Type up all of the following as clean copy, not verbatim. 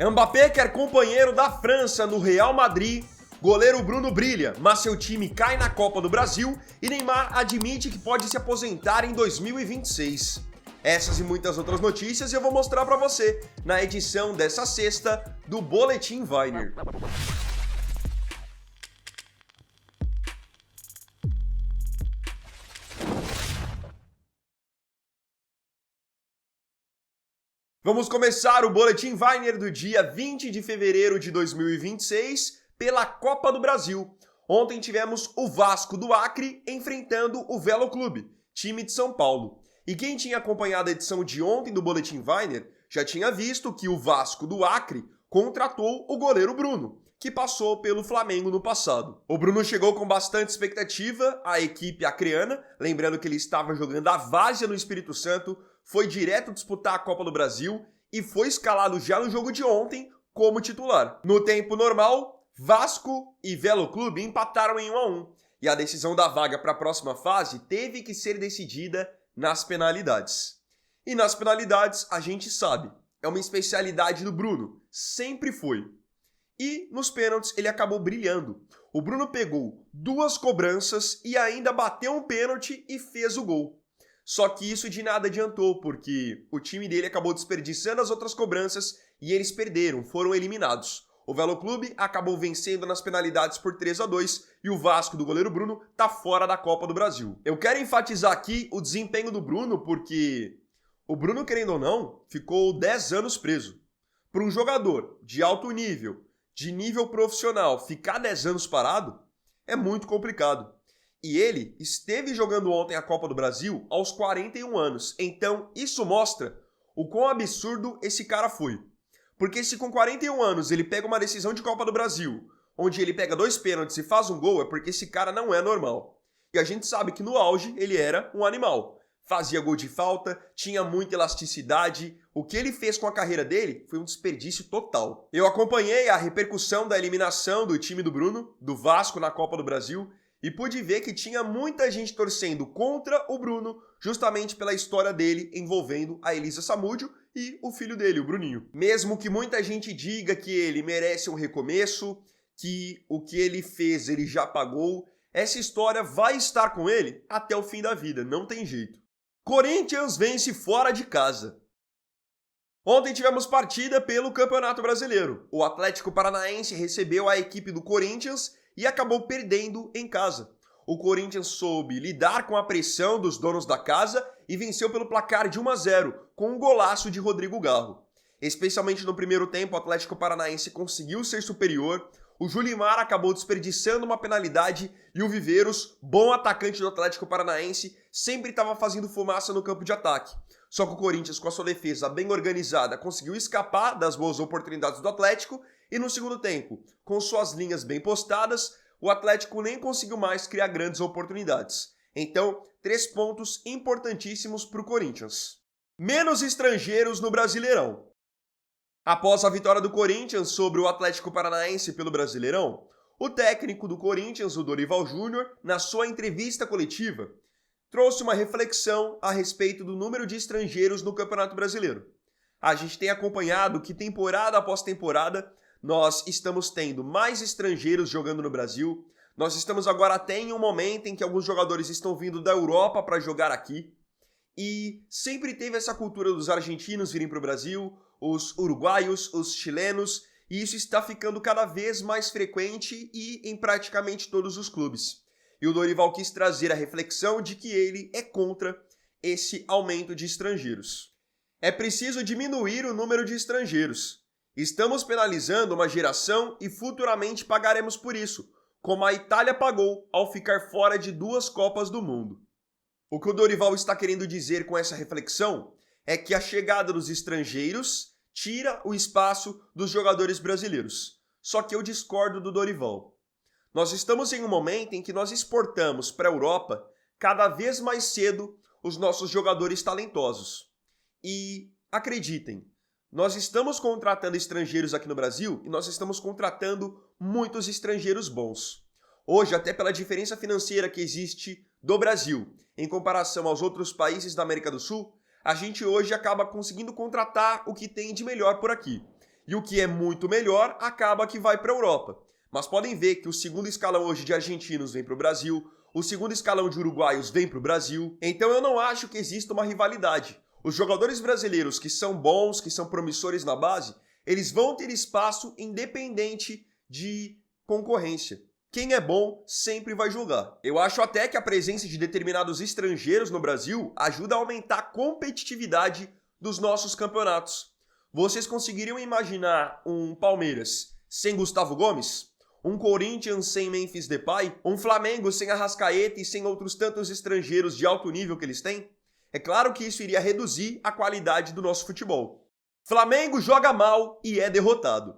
Mbappé quer companheiro da França no Real Madrid, goleiro Bruno brilha, mas seu time cai na Copa do Brasil e Neymar admite que pode se aposentar em 2026. Essas e muitas outras notícias eu vou mostrar para você na edição dessa sexta do Boletim Weiner. Vamos começar o Boletim Weiner do dia 20 de fevereiro de 2026 pela Copa do Brasil. Ontem tivemos o Vasco do Acre enfrentando o Velo Clube, time de São Paulo. E quem tinha acompanhado a edição de ontem do Boletim Weiner já tinha visto que o Vasco do Acre contratou o goleiro Bruno, que passou pelo Flamengo no passado. O Bruno chegou com bastante expectativa à equipe acreana, lembrando que ele estava jogando a várzea no Espírito Santo, foi direto disputar a Copa do Brasil e foi escalado já no jogo de ontem como titular. No tempo normal, Vasco e Velo Clube empataram em 1-1 e a decisão da vaga para a próxima fase teve que ser decidida nas penalidades. E nas penalidades, a gente sabe, é uma especialidade do Bruno, sempre foi. E nos pênaltis ele acabou brilhando. O Bruno pegou 2 cobranças e ainda bateu um pênalti e fez o gol. Só que isso de nada adiantou, porque o time dele acabou desperdiçando as outras cobranças e eles perderam, foram eliminados. O Velo Clube acabou vencendo nas penalidades por 3-2 e o Vasco do goleiro Bruno tá fora da Copa do Brasil. Eu quero enfatizar aqui o desempenho do Bruno, porque o Bruno, querendo ou não, ficou 10 anos preso. Para um jogador de alto nível, de nível profissional, ficar 10 anos parado é muito complicado. E ele esteve jogando ontem a Copa do Brasil aos 41 anos. Então isso mostra o quão absurdo esse cara foi. Porque se com 41 anos ele pega uma decisão de Copa do Brasil, onde ele pega 2 pênaltis e faz um gol, é porque esse cara não é normal. E a gente sabe que no auge ele era um animal. Fazia gol de falta, tinha muita elasticidade. O que ele fez com a carreira dele foi um desperdício total. Eu acompanhei a repercussão da eliminação do time do Bruno, do Vasco na Copa do Brasil, e pude ver que tinha muita gente torcendo contra o Bruno, justamente pela história dele envolvendo a Elisa Samúdio e o filho dele, o Bruninho. Mesmo que muita gente diga que ele merece um recomeço, que o que ele fez ele já pagou, essa história vai estar com ele até o fim da vida, não tem jeito. Corinthians vence fora de casa. Ontem tivemos partida pelo Campeonato Brasileiro. O Atlético Paranaense recebeu a equipe do Corinthians e acabou perdendo em casa. O Corinthians soube lidar com a pressão dos donos da casa e venceu pelo placar de 1-0, com um golaço de Rodrigo Garro. Especialmente no primeiro tempo, o Atlético Paranaense conseguiu ser superior, o Julimar acabou desperdiçando uma penalidade e o Viveiros, bom atacante do Atlético Paranaense, sempre estava fazendo fumaça no campo de ataque. Só que o Corinthians, com a sua defesa bem organizada, conseguiu escapar das boas oportunidades do Atlético e no segundo tempo, com suas linhas bem postadas, o Atlético nem conseguiu mais criar grandes oportunidades. Então, 3 pontos importantíssimos para o Corinthians. Menos estrangeiros no Brasileirão. Após a vitória do Corinthians sobre o Atlético Paranaense pelo Brasileirão, o técnico do Corinthians, o Dorival Júnior, na sua entrevista coletiva, trouxe uma reflexão a respeito do número de estrangeiros no Campeonato Brasileiro. A gente tem acompanhado que temporada após temporada nós estamos tendo mais estrangeiros jogando no Brasil. Nós estamos agora até em um momento em que alguns jogadores estão vindo da Europa para jogar aqui. E sempre teve essa cultura dos argentinos virem para o Brasil, os uruguaios, os chilenos, e isso está ficando cada vez mais frequente e em praticamente todos os clubes. E o Dorival quis trazer a reflexão de que ele é contra esse aumento de estrangeiros. É preciso diminuir o número de estrangeiros. Estamos penalizando uma geração e futuramente pagaremos por isso, como a Itália pagou ao ficar fora de 2 Copas do Mundo. O que o Dorival está querendo dizer com essa reflexão é que a chegada dos estrangeiros tira o espaço dos jogadores brasileiros. Só que eu discordo do Dorival. Nós estamos em um momento em que nós exportamos para a Europa cada vez mais cedo os nossos jogadores talentosos. E acreditem, nós estamos contratando estrangeiros aqui no Brasil e nós estamos contratando muitos estrangeiros bons. Hoje, até pela diferença financeira que existe do Brasil em comparação aos outros países da América do Sul, a gente hoje acaba conseguindo contratar o que tem de melhor por aqui. E o que é muito melhor acaba que vai para a Europa. Mas podem ver que o segundo escalão hoje de argentinos vem para o Brasil, o segundo escalão de uruguaios vem para o Brasil. Então eu não acho que exista uma rivalidade. Os jogadores brasileiros que são bons, que são promissores na base, eles vão ter espaço independente de concorrência. Quem é bom sempre vai jogar. Eu acho até que a presença de determinados estrangeiros no Brasil ajuda a aumentar a competitividade dos nossos campeonatos. Vocês conseguiriam imaginar um Palmeiras sem Gustavo Gomes? Um Corinthians sem Memphis Depay? Um Flamengo sem Arrascaeta e sem outros tantos estrangeiros de alto nível que eles têm? É claro que isso iria reduzir a qualidade do nosso futebol. Flamengo joga mal e é derrotado.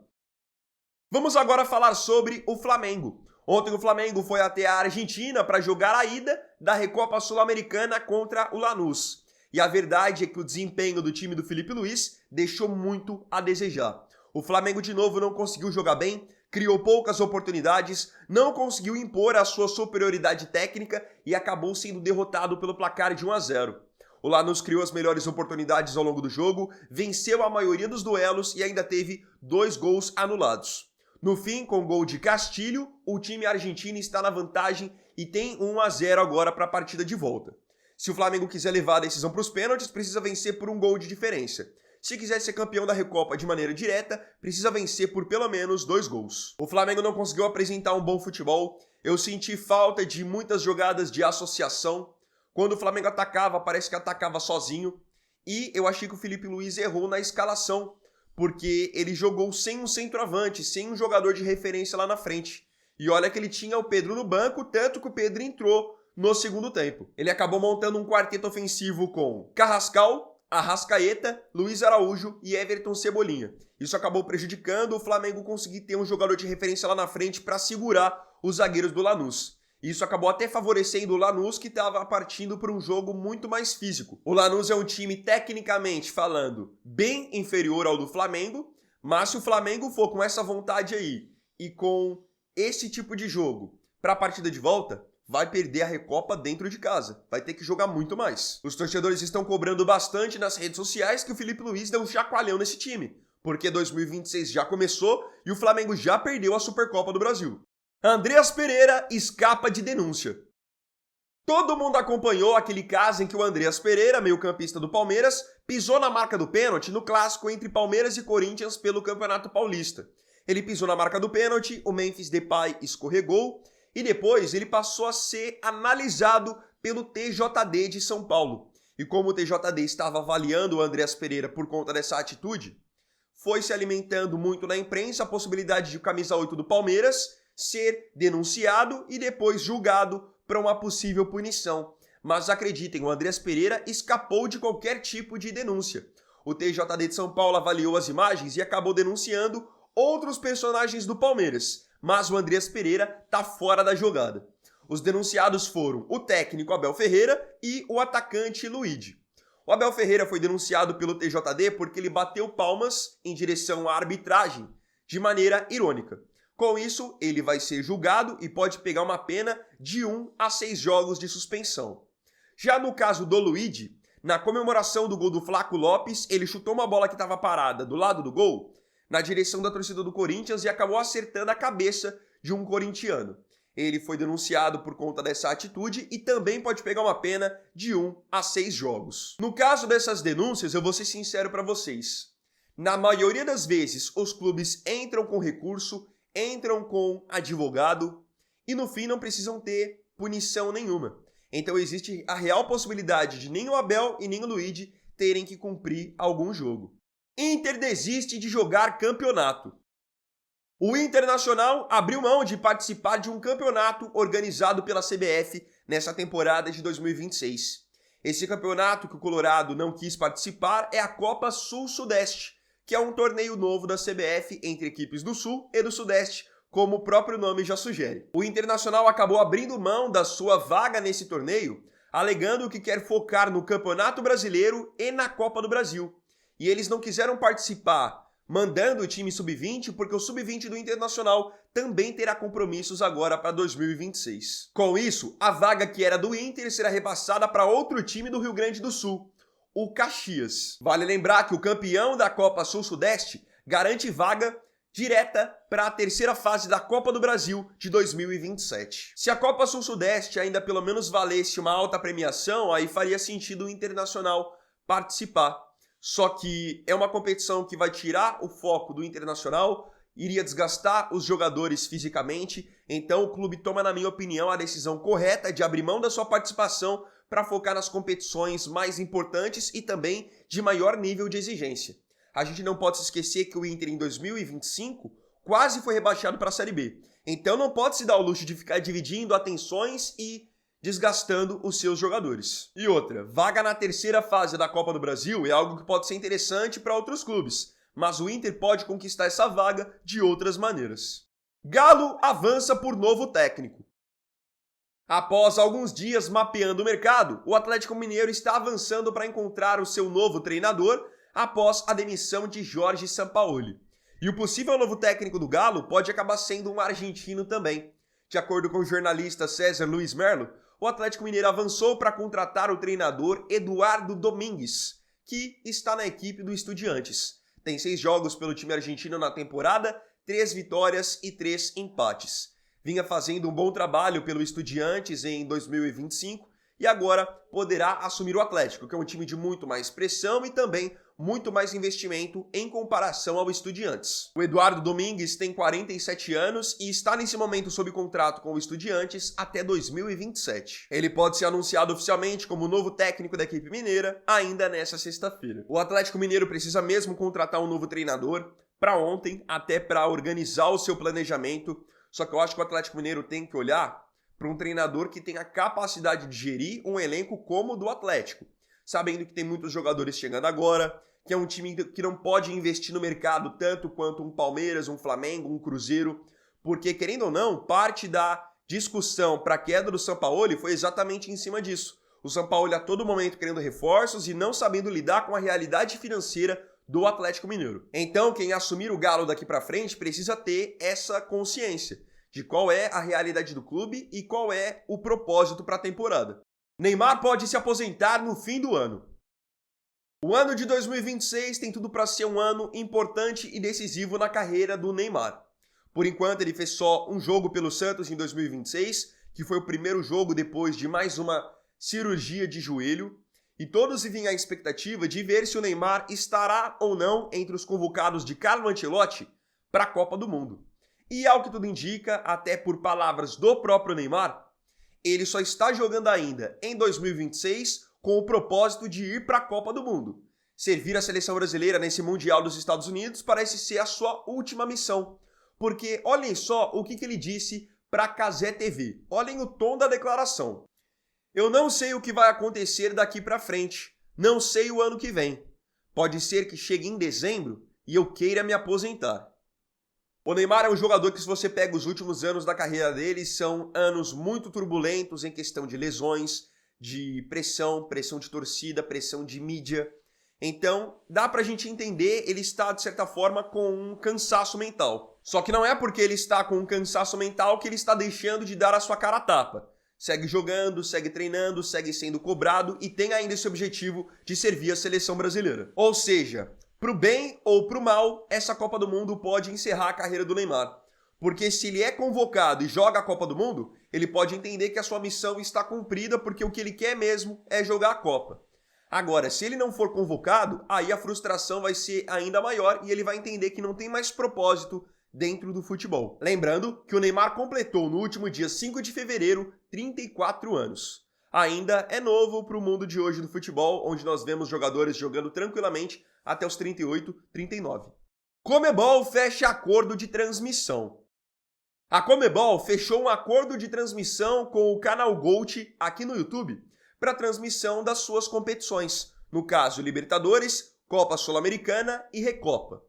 Vamos agora falar sobre o Flamengo. Ontem o Flamengo foi até a Argentina para jogar a ida da Recopa Sul-Americana contra o Lanús. E a verdade é que o desempenho do time do Felipe Luiz deixou muito a desejar. O Flamengo de novo não conseguiu jogar bem, criou poucas oportunidades, não conseguiu impor a sua superioridade técnica e acabou sendo derrotado pelo placar de 1-0. O Lanús criou as melhores oportunidades ao longo do jogo, venceu a maioria dos duelos e ainda teve 2 gols anulados. No fim, com o gol de Castilho, o time argentino está na vantagem e tem 1-0 agora para a partida de volta. Se o Flamengo quiser levar a decisão para os pênaltis, precisa vencer por 1 gol de diferença. Se quiser ser campeão da Recopa de maneira direta, precisa vencer por pelo menos 2 gols. O Flamengo não conseguiu apresentar um bom futebol, eu senti falta de muitas jogadas de associação. Quando o Flamengo atacava, parece que atacava sozinho. E eu achei que o Felipe Luiz errou na escalação, porque ele jogou sem um centroavante, sem um jogador de referência lá na frente. E olha que ele tinha o Pedro no banco, tanto que o Pedro entrou no segundo tempo. Ele acabou montando um quarteto ofensivo com Carrascal, Arrascaeta, Luiz Araújo e Everton Cebolinha. Isso acabou prejudicando o Flamengo conseguir ter um jogador de referência lá na frente para segurar os zagueiros do Lanús. Isso acabou até favorecendo o Lanús, que estava partindo para um jogo muito mais físico. O Lanús é um time, tecnicamente falando, bem inferior ao do Flamengo, mas se o Flamengo for com essa vontade aí e com esse tipo de jogo para a partida de volta, vai perder a Recopa dentro de casa. Vai ter que jogar muito mais. Os torcedores estão cobrando bastante nas redes sociais que o Felipe Luiz deu um chacoalhão nesse time, porque 2026 já começou e o Flamengo já perdeu a Supercopa do Brasil. Andreas Pereira escapa de denúncia. Todo mundo acompanhou aquele caso em que o Andreas Pereira, meio-campista do Palmeiras, pisou na marca do pênalti no clássico entre Palmeiras e Corinthians pelo Campeonato Paulista. Ele pisou na marca do pênalti, o Memphis Depay escorregou e depois ele passou a ser analisado pelo TJD de São Paulo. E como o TJD estava avaliando o Andreas Pereira por conta dessa atitude, foi se alimentando muito na imprensa a possibilidade de o camisa 8 do Palmeiras ser denunciado e depois julgado para uma possível punição. Mas acreditem, o Andreas Pereira escapou de qualquer tipo de denúncia. O TJD de São Paulo avaliou as imagens e acabou denunciando outros personagens do Palmeiras, mas o Andreas Pereira está fora da jogada. Os denunciados foram o técnico Abel Ferreira e o atacante Luigi. O Abel Ferreira foi denunciado pelo TJD porque ele bateu palmas em direção à arbitragem de maneira irônica. Com isso, ele vai ser julgado e pode pegar uma pena de 1 a 6 jogos de suspensão. Já no caso do Luigi, na comemoração do gol do Flaco Lopes, ele chutou uma bola que estava parada do lado do gol, na direção da torcida do Corinthians e acabou acertando a cabeça de um corintiano. Ele foi denunciado por conta dessa atitude e também pode pegar uma pena de 1 a 6 jogos. No caso dessas denúncias, eu vou ser sincero para vocês. Na maioria das vezes, os clubes entram com recurso, entram com advogado e no fim não precisam ter punição nenhuma. Então existe a real possibilidade de nem o Abel e nem o Luigi terem que cumprir algum jogo. Inter desiste de jogar campeonato. O Internacional abriu mão de participar de um campeonato organizado pela CBF nessa temporada de 2026. Esse campeonato que o Colorado não quis participar é a Copa Sul-Sudeste, que é um torneio novo da CBF entre equipes do Sul e do Sudeste, como o próprio nome já sugere. O Internacional acabou abrindo mão da sua vaga nesse torneio, alegando que quer focar no Campeonato Brasileiro e na Copa do Brasil. E eles não quiseram participar mandando o time sub-20, porque o sub-20 do Internacional também terá compromissos agora para 2026. Com isso, a vaga que era do Inter será repassada para outro time do Rio Grande do Sul, o Caxias. Vale lembrar que o campeão da Copa Sul-Sudeste garante vaga direta para a terceira fase da Copa do Brasil de 2027. Se a Copa Sul-Sudeste ainda pelo menos valesse uma alta premiação, aí faria sentido o Internacional participar. Só que é uma competição que vai tirar o foco do Internacional, iria desgastar os jogadores fisicamente, então o clube toma, na minha opinião, a decisão correta de abrir mão da sua participação para focar nas competições mais importantes e também de maior nível de exigência. A gente não pode se esquecer que o Inter em 2025 quase foi rebaixado para a Série B. Então não pode se dar o luxo de ficar dividindo atenções e desgastando os seus jogadores. E outra, vaga na terceira fase da Copa do Brasil é algo que pode ser interessante para outros clubes, mas o Inter pode conquistar essa vaga de outras maneiras. Galo avança por novo técnico. Após alguns dias mapeando o mercado, o Atlético Mineiro está avançando para encontrar o seu novo treinador após a demissão de Jorge Sampaoli. E o possível novo técnico do Galo pode acabar sendo um argentino também. De acordo com o jornalista César Luiz Merlo, o Atlético Mineiro avançou para contratar o treinador Eduardo Domingues, que está na equipe do Estudiantes. Tem 6 jogos pelo time argentino na temporada, 3 vitórias e 3 empates. Vinha fazendo um bom trabalho pelo Estudiantes em 2025 e agora poderá assumir o Atlético, que é um time de muito mais pressão e também muito mais investimento em comparação ao Estudiantes. O Eduardo Domingues tem 47 anos e está nesse momento sob contrato com o Estudiantes até 2027. Ele pode ser anunciado oficialmente como novo técnico da equipe mineira ainda nessa sexta-feira. O Atlético Mineiro precisa mesmo contratar um novo treinador para ontem, até para organizar o seu planejamento, só que eu acho que o Atlético Mineiro tem que olhar para um treinador que tenha capacidade de gerir um elenco como o do Atlético, sabendo que tem muitos jogadores chegando agora, que é um time que não pode investir no mercado tanto quanto um Palmeiras, um Flamengo, um Cruzeiro, porque, querendo ou não, parte da discussão para a queda do Sampaoli foi exatamente em cima disso. O Sampaoli a todo momento querendo reforços e não sabendo lidar com a realidade financeira do Atlético Mineiro. Então, quem assumir o Galo daqui para frente precisa ter essa consciência de qual é a realidade do clube e qual é o propósito para a temporada. Neymar pode se aposentar no fim do ano. O ano de 2026 tem tudo para ser um ano importante e decisivo na carreira do Neymar. Por enquanto, ele fez só um jogo pelo Santos em 2026, que foi o primeiro jogo depois de mais uma cirurgia de joelho, e todos vivem a expectativa de ver se o Neymar estará ou não entre os convocados de Carlo Ancelotti para a Copa do Mundo. E ao que tudo indica, até por palavras do próprio Neymar, ele só está jogando ainda em 2026 com o propósito de ir para a Copa do Mundo. Servir a seleção brasileira nesse Mundial dos Estados Unidos parece ser a sua última missão. Porque olhem só o que ele disse para a Cazé TV. Olhem o tom da declaração. Eu não sei o que vai acontecer daqui para frente. Não sei o ano que vem. Pode ser que chegue em dezembro e eu queira me aposentar. O Neymar é um jogador que, se você pega os últimos anos da carreira dele, são anos muito turbulentos em questão de lesões, de pressão de torcida, pressão de mídia. Então, dá pra gente entender, ele está, de certa forma, com um cansaço mental. Só que não é porque ele está com um cansaço mental que ele está deixando de dar a sua cara a tapa. Segue jogando, segue treinando, segue sendo cobrado e tem ainda esse objetivo de servir a seleção brasileira. Ou seja, pro bem ou pro mal, essa Copa do Mundo pode encerrar a carreira do Neymar. Porque se ele é convocado e joga a Copa do Mundo, ele pode entender que a sua missão está cumprida porque o que ele quer mesmo é jogar a Copa. Agora, se ele não for convocado, aí a frustração vai ser ainda maior e ele vai entender que não tem mais propósito dentro do futebol. Lembrando que o Neymar completou no último dia 5 de fevereiro 34 anos. Ainda é novo para o mundo de hoje do futebol, onde nós vemos jogadores jogando tranquilamente até os 38, 39. Conmebol fecha acordo de transmissão. A Conmebol fechou um acordo de transmissão com o canal GOAT aqui no YouTube para transmissão das suas competições, no caso Libertadores, Copa Sul-Americana e Recopa.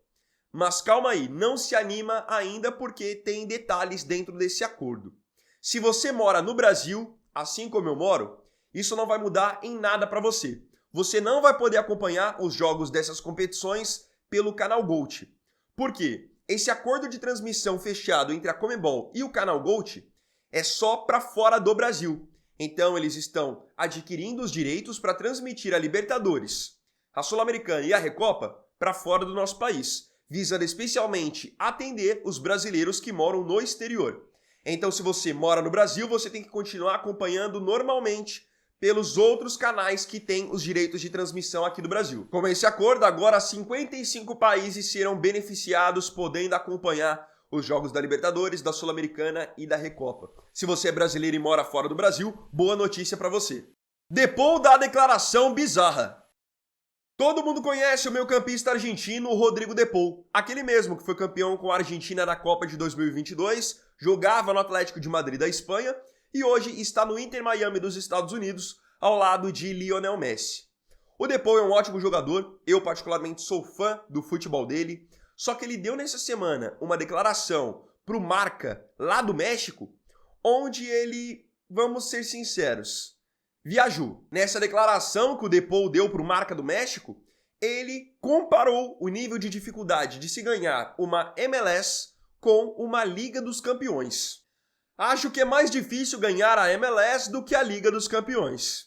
Mas calma aí, não se anima ainda porque tem detalhes dentro desse acordo. Se você mora no Brasil, assim como eu moro, isso não vai mudar em nada para você. Você não vai poder acompanhar os jogos dessas competições pelo canal GOAT. Por quê? Esse acordo de transmissão fechado entre a Conmebol e o canal GOAT é só para fora do Brasil. Então eles estão adquirindo os direitos para transmitir a Libertadores, a Sul-Americana e a Recopa para fora do nosso país. visando especialmente atender os brasileiros que moram no exterior. Então, se você mora no Brasil, você tem que continuar acompanhando normalmente pelos outros canais que têm os direitos de transmissão aqui do Brasil. Com esse acordo, agora 55 países serão beneficiados, podendo acompanhar os jogos da Libertadores, da Sul-Americana e da Recopa. Se você é brasileiro e mora fora do Brasil, boa notícia para você. Depou dá declaração bizarra. Todo mundo conhece o meio-campista argentino Rodrigo Depou, aquele mesmo que foi campeão com a Argentina na Copa de 2022, jogava no Atlético de Madrid da Espanha e hoje está no Inter Miami dos Estados Unidos, ao lado de Lionel Messi. O Depou é um ótimo jogador, eu particularmente sou fã do futebol dele, só que ele deu nessa semana uma declaração pro Marca, lá do México, onde ele, vamos ser sinceros, viajou. Nessa declaração que o Depou deu pro Marca do México, ele comparou o nível de dificuldade de se ganhar uma MLS com uma Liga dos Campeões. Acho que é mais difícil ganhar a MLS do que a Liga dos Campeões.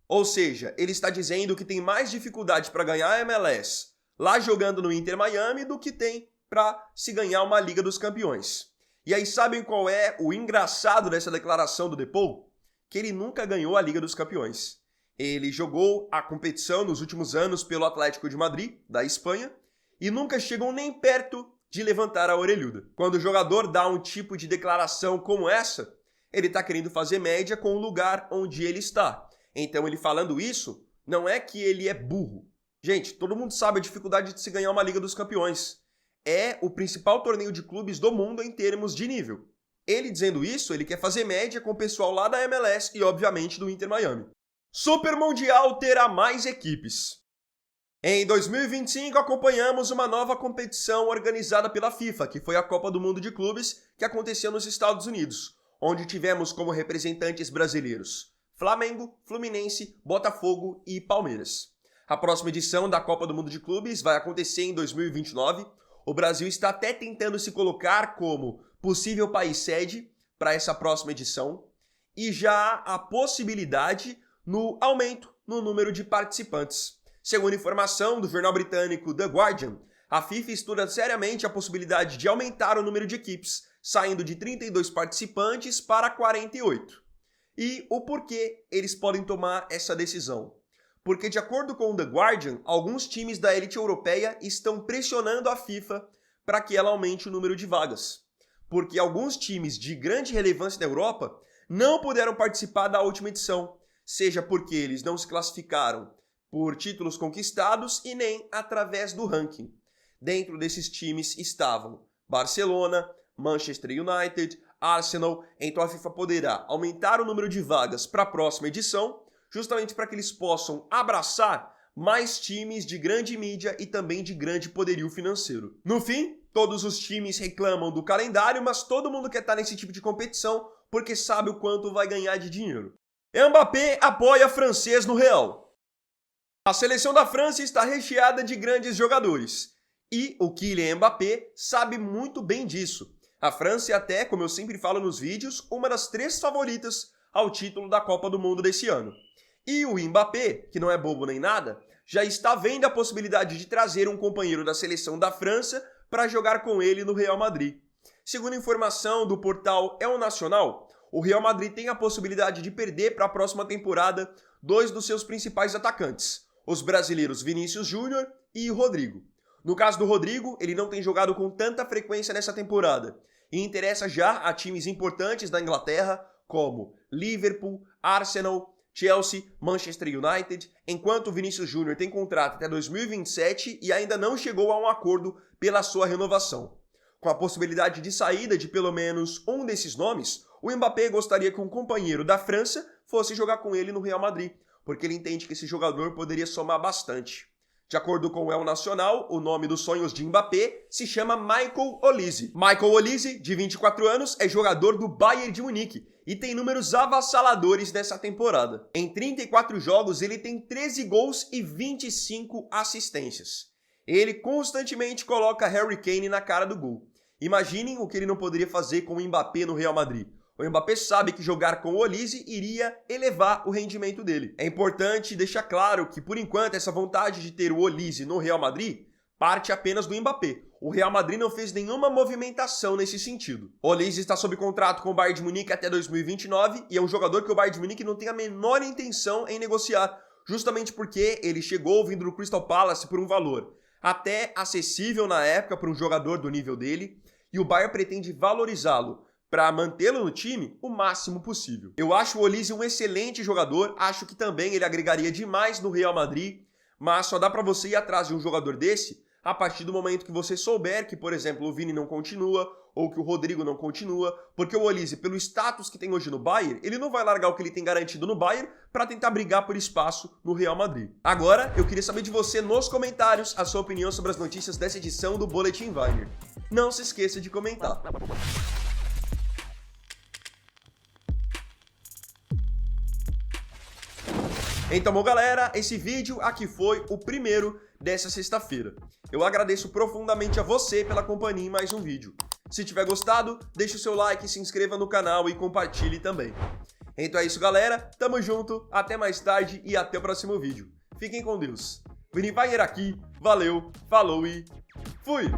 Ou seja, ele está dizendo que tem mais dificuldade para ganhar a MLS lá jogando no Inter Miami do que tem para se ganhar uma Liga dos Campeões. E aí sabem qual é o engraçado dessa declaração do Depou? Que ele nunca ganhou a Liga dos Campeões. Ele jogou a competição nos últimos anos pelo Atlético de Madrid, da Espanha, e nunca chegou nem perto de levantar a orelhuda. Quando o jogador dá um tipo de declaração como essa, ele está querendo fazer média com o lugar onde ele está. Então ele falando isso, não é que ele é burro. Gente, todo mundo sabe a dificuldade de se ganhar uma Liga dos Campeões. É o principal torneio de clubes do mundo em termos de nível. Ele dizendo isso, ele quer fazer média com o pessoal lá da MLS e obviamente do Inter Miami. Super Mundial terá mais equipes. Em 2025, acompanhamos uma nova competição organizada pela FIFA, que foi a Copa do Mundo de Clubes, que aconteceu nos Estados Unidos, onde tivemos como representantes brasileiros Flamengo, Fluminense, Botafogo e Palmeiras. A próxima edição da Copa do Mundo de Clubes vai acontecer em 2029. O Brasil está até tentando se colocar como possível país sede para essa próxima edição e já há possibilidade no aumento no número de participantes. Segundo informação do jornal britânico The Guardian, a FIFA estuda seriamente a possibilidade de aumentar o número de equipes, saindo de 32 participantes para 48. E o porquê eles podem tomar essa decisão? Porque, de acordo com o The Guardian, alguns times da elite europeia estão pressionando a FIFA para que ela aumente o número de vagas. Porque alguns times de grande relevância da Europa não puderam participar da última edição, seja porque eles não se classificaram por títulos conquistados e nem através do ranking. Dentro desses times estavam Barcelona, Manchester United, Arsenal, então a FIFA poderá aumentar o número de vagas para a próxima edição, justamente para que eles possam abraçar mais times de grande mídia e também de grande poderio financeiro. No fim, todos os times reclamam do calendário, mas todo mundo quer estar nesse tipo de competição porque sabe o quanto vai ganhar de dinheiro. Mbappé apoia francês no Real. A seleção da França está recheada de grandes jogadores e o Kylian Mbappé sabe muito bem disso. A França é até, como eu sempre falo nos vídeos, uma das 3 favoritas ao título da Copa do Mundo desse ano. E o Mbappé, que não é bobo nem nada, já está vendo a possibilidade de trazer um companheiro da seleção da França para jogar com ele no Real Madrid. Segundo informação do portal El Nacional, o Real Madrid tem a possibilidade de perder para a próxima temporada 2 dos seus principais atacantes, os brasileiros Vinícius Júnior e Rodrigo. No caso do Rodrigo, ele não tem jogado com tanta frequência nessa temporada e interessa já a times importantes da Inglaterra como Liverpool, Arsenal, Chelsea, Manchester United, enquanto o Vinícius Júnior tem contrato até 2027 e ainda não chegou a um acordo pela sua renovação. Com a possibilidade de saída de pelo menos um desses nomes, o Mbappé gostaria que um companheiro da França fosse jogar com ele no Real Madrid, porque ele entende que esse jogador poderia somar bastante. De acordo com o El Nacional, o nome dos sonhos de Mbappé se chama Michael Olise. Michael Olise, de 24 anos, é jogador do Bayern de Munique e tem números avassaladores nessa temporada. Em 34 jogos, ele tem 13 gols e 25 assistências. Ele constantemente coloca Harry Kane na cara do gol. Imaginem o que ele não poderia fazer com o Mbappé no Real Madrid. O Mbappé sabe que jogar com o Olise iria elevar o rendimento dele. É importante deixar claro que, por enquanto, essa vontade de ter o Olise no Real Madrid parte apenas do Mbappé. O Real Madrid não fez nenhuma movimentação nesse sentido. O Olise está sob contrato com o Bayern de Munique até 2029 e é um jogador que o Bayern de Munique não tem a menor intenção em negociar, justamente porque ele chegou vindo do Crystal Palace por um valor até acessível na época para um jogador do nível dele, e o Bayern pretende valorizá-lo para mantê-lo no time o máximo possível. Eu acho o Olise um excelente jogador, acho que também ele agregaria demais no Real Madrid, mas só dá para você ir atrás de um jogador desse a partir do momento que você souber que, por exemplo, o Vini não continua ou que o Rodrigo não continua, porque o Olise, pelo status que tem hoje no Bayern, ele não vai largar o que ele tem garantido no Bayern para tentar brigar por espaço no Real Madrid. Agora, eu queria saber de você nos comentários a sua opinião sobre as notícias dessa edição do Boletim Wagner. Não se esqueça de comentar. Então, bom, galera, esse vídeo aqui foi o primeiro dessa sexta-feira. Eu agradeço profundamente a você pela companhia em mais um vídeo. Se tiver gostado, deixe o seu like, se inscreva no canal e compartilhe também. Então é isso, galera. Tamo junto, até mais tarde e até o próximo vídeo. Fiquem com Deus. Vini Wagner aqui, valeu, falou e fui!